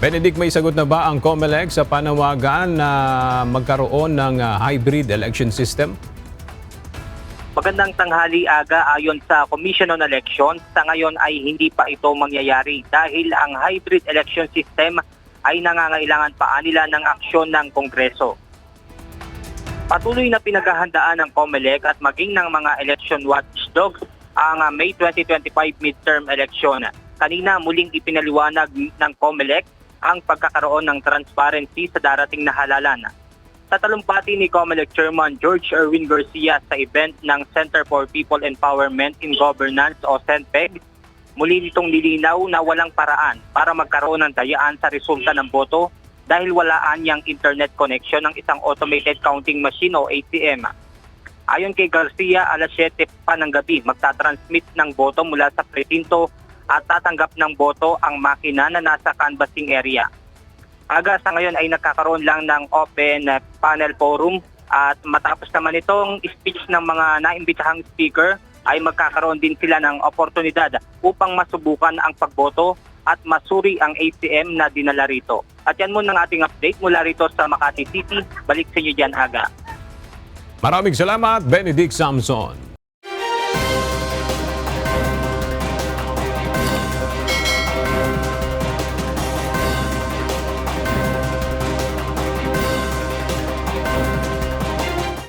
Benedict, may sagot na ba ang COMELEC sa panawagan na magkaroon ng hybrid election system? Magandang tanghali, Aga. Ayon sa Commission on Elections, sa ngayon ay hindi pa ito mangyayari dahil ang hybrid election system ay nangangailangan pa nila ng aksyon ng Kongreso. Patuloy na pinaghahandaan ng COMELEC at maging ng mga election watchdogs ang May 2025 midterm election. Kanina muling ipinaliwanag ng COMELEC ang pagkakaroon ng transparency sa darating na halalan. Sa talumpati ni COMELEC Chairman George Erwin Garcia sa event ng Center for People Empowerment in Governance o CENPEG, muli nitong nilinaw na walang paraan para magkaroon ng dayaan sa resulta ng boto dahil walaan niyang internet connection ng isang automated counting machine o ATM. Ayon kay Garcia, alas 7 pa ng gabi magtatransmit ng boto mula sa presinto at tatanggap ng boto ang makina na nasa canvassing area. Aga sa ngayon ay nagkakaroon lang ng open panel forum at matapos naman itong speech ng mga naimbitahang speaker ay magkakaroon din sila ng oportunidad upang masubukan ang pagboto at masuri ang ATM na dinala rito. At yan muna ang ating update mula rito sa Makati City. Balik sa inyo dyan, Aga. Maraming salamat, Benedict Samson.